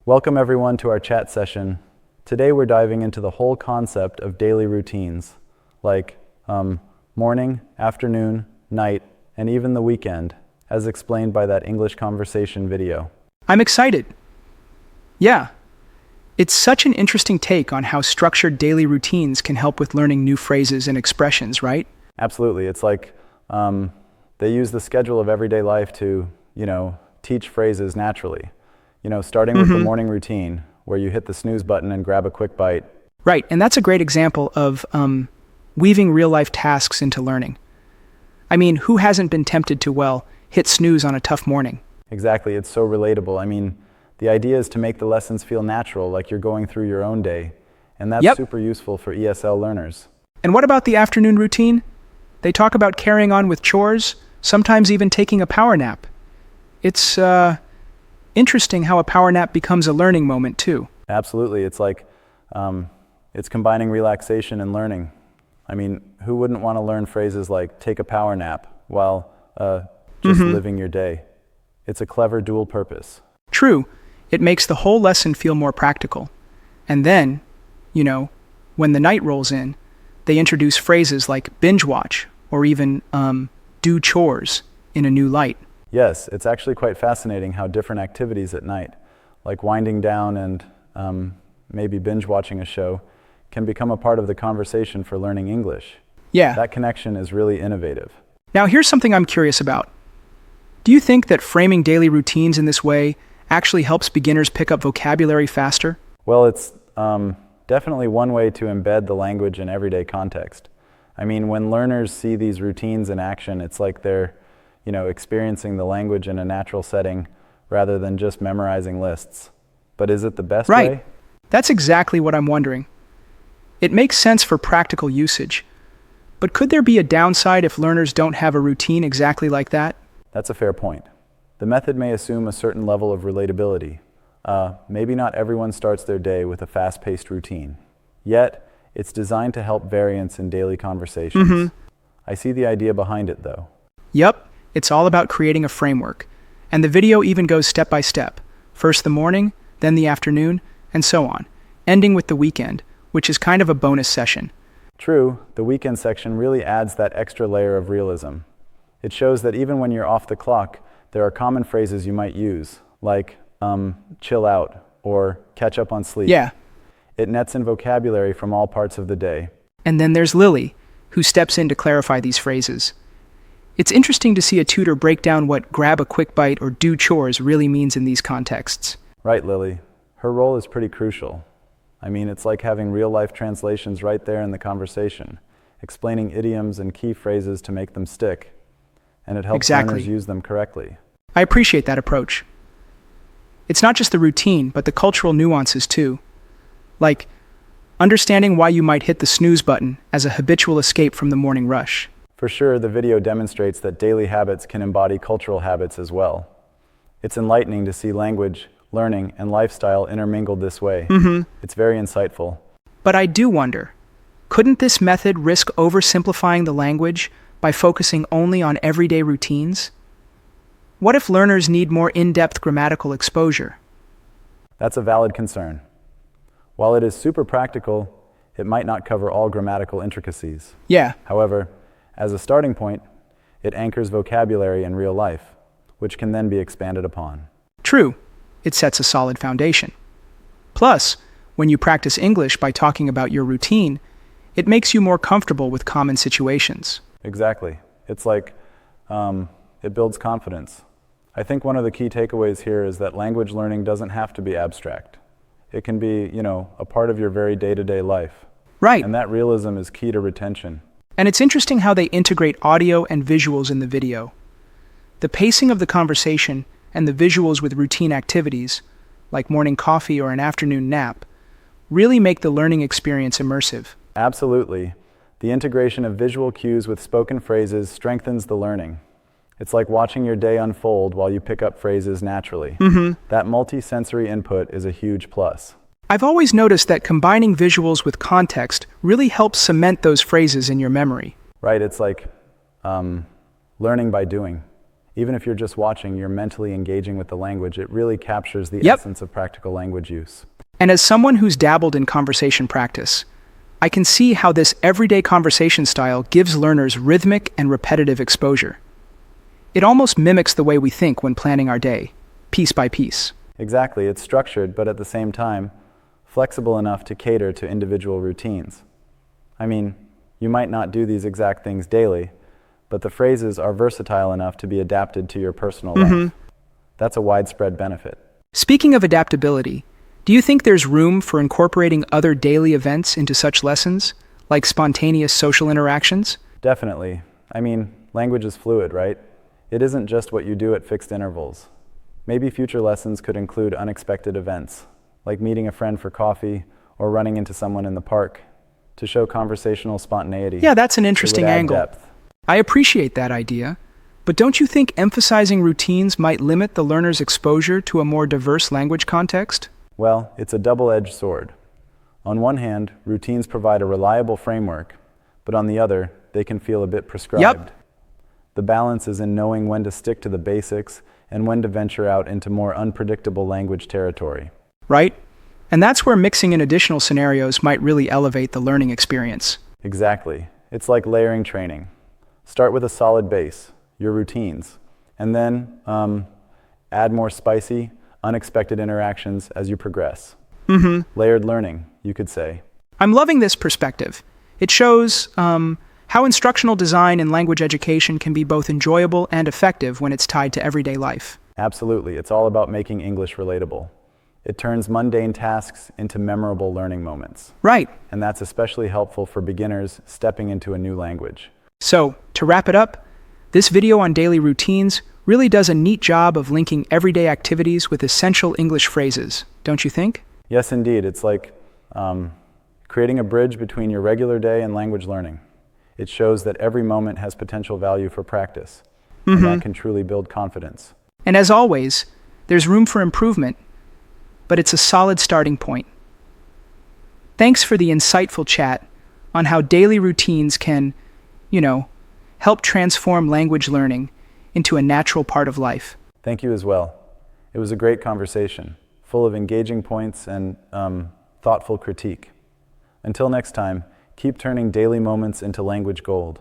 Welcome everyone to our chat session. Today we're diving into the whole concept of daily routines, like morning, afternoon, night, and even the weekend, as explained by that English conversation video. I'm excited. Yeah, it's such an interesting take on how structured daily routines can help with learning new phrases and expressions, right? Absolutely. It's like they use the schedule of everyday life to, teach phrases naturally. Starting with the morning routine, where you hit the snooze button and grab a quick bite. Right, and that's a great example of weaving real-life tasks into learning. I mean, who hasn't been tempted to, hit snooze on a tough morning? Exactly, it's so relatable. I mean, the idea is to make the lessons feel natural, like you're going through your own day. And that's super useful for ESL learners. And what about the afternoon routine? They talk about carrying on with chores, sometimes even taking a power nap. It's interesting how a power nap becomes a learning moment too. Absolutely, it's like it's combining relaxation and learning. I mean, who wouldn't want to learn phrases like take a power nap while just living your day? It's a clever dual purpose. True, it makes the whole lesson feel more practical. And then, when the night rolls in, they introduce phrases like binge watch or even do chores in a new light. Yes, it's actually quite fascinating how different activities at night, like winding down and maybe binge watching a show, can become a part of the conversation for learning English. Yeah. That connection is really innovative. Now here's something I'm curious about. Do you think that framing daily routines in this way actually helps beginners pick up vocabulary faster? Well, it's definitely one way to embed the language in everyday context. I mean, when learners see these routines in action, it's like they're experiencing the language in a natural setting rather than just memorizing lists. But is it the best way? Right. That's exactly what I'm wondering. It makes sense for practical usage. But could there be a downside if learners don't have a routine exactly like that? That's a fair point. The method may assume a certain level of relatability. Maybe not everyone starts their day with a fast-paced routine. Yet, it's designed to help variance in daily conversations. I see the idea behind it, though. Yep, it's all about creating a framework. And the video even goes step by step. First the morning, then the afternoon, and so on, ending with the weekend, which is kind of a bonus session. True, the weekend section really adds that extra layer of realism. It shows that even when you're off the clock, there are common phrases you might use, like chill out or catch up on sleep. Yeah. It nets in vocabulary from all parts of the day. And then there's Lily, who steps in to clarify these phrases. It's interesting to see a tutor break down what grab a quick bite or do chores really means in these contexts. Right, Lily. Her role is pretty crucial. I mean, it's like having real-life translations right there in the conversation, explaining idioms and key phrases to make them stick, and it helps learners use them correctly. I appreciate that approach. It's not just the routine, but the cultural nuances too. Like, understanding why you might hit the snooze button as a habitual escape from the morning rush. For sure, the video demonstrates that daily habits can embody cultural habits as well. It's enlightening to see language, learning, and lifestyle intermingled this way. It's very insightful. But I do wonder, couldn't this method risk oversimplifying the language by focusing only on everyday routines? What if learners need more in-depth grammatical exposure? That's a valid concern. While it is super practical, it might not cover all grammatical intricacies. Yeah. However, as a starting point, it anchors vocabulary in real life, which can then be expanded upon. True. It sets a solid foundation. Plus, when you practice English by talking about your routine, it makes you more comfortable with common situations. Exactly. It's like it builds confidence. I think one of the key takeaways here is that language learning doesn't have to be abstract. It can be, a part of your very day-to-day life. Right. And that realism is key to retention. And it's interesting how they integrate audio and visuals in the video. The pacing of the conversation and the visuals with routine activities, like morning coffee or an afternoon nap, really make the learning experience immersive. Absolutely. The integration of visual cues with spoken phrases strengthens the learning. It's like watching your day unfold while you pick up phrases naturally. That multi-sensory input is a huge plus. I've always noticed that combining visuals with context really helps cement those phrases in your memory. Right, it's like learning by doing. Even if you're just watching, you're mentally engaging with the language. It really captures the Yep. essence of practical language use. And as someone who's dabbled in conversation practice, I can see how this everyday conversation style gives learners rhythmic and repetitive exposure. It almost mimics the way we think when planning our day, piece by piece. Exactly, it's structured, but at the same time, flexible enough to cater to individual routines. I mean, you might not do these exact things daily, but the phrases are versatile enough to be adapted to your personal life. That's a widespread benefit. Speaking of adaptability, do you think there's room for incorporating other daily events into such lessons, like spontaneous social interactions? Definitely. I mean, language is fluid, right? It isn't just what you do at fixed intervals. Maybe future lessons could include unexpected events, like meeting a friend for coffee or running into someone in the park, to show conversational spontaneity. Yeah, that's an It would interesting add angle. depth. I appreciate that idea, but don't you think emphasizing routines might limit the learner's exposure to a more diverse language context? Well, it's a double-edged sword. On one hand, routines provide a reliable framework, but on the other, they can feel a bit prescribed. The balance is in knowing when to stick to the basics and when to venture out into more unpredictable language territory. Right? And that's where mixing in additional scenarios might really elevate the learning experience. Exactly. It's like layering training. Start with a solid base, your routines, and then add more spicy, unexpected interactions as you progress. Layered learning, you could say. I'm loving this perspective. It shows how instructional design in language education can be both enjoyable and effective when it's tied to everyday life. Absolutely. It's all about making English relatable. It turns mundane tasks into memorable learning moments. Right. And that's especially helpful for beginners stepping into a new language. So, to wrap it up, this video on daily routines really does a neat job of linking everyday activities with essential English phrases, don't you think? Yes, indeed. It's like creating a bridge between your regular day and language learning. It shows that every moment has potential value for practice, and that can truly build confidence. And as always, there's room for improvement, but it's a solid starting point. Thanks for the insightful chat on how daily routines can, help transform language learning into a natural part of life. Thank you as well. It was a great conversation, full of engaging points and thoughtful critique. Until next time, keep turning daily moments into language gold.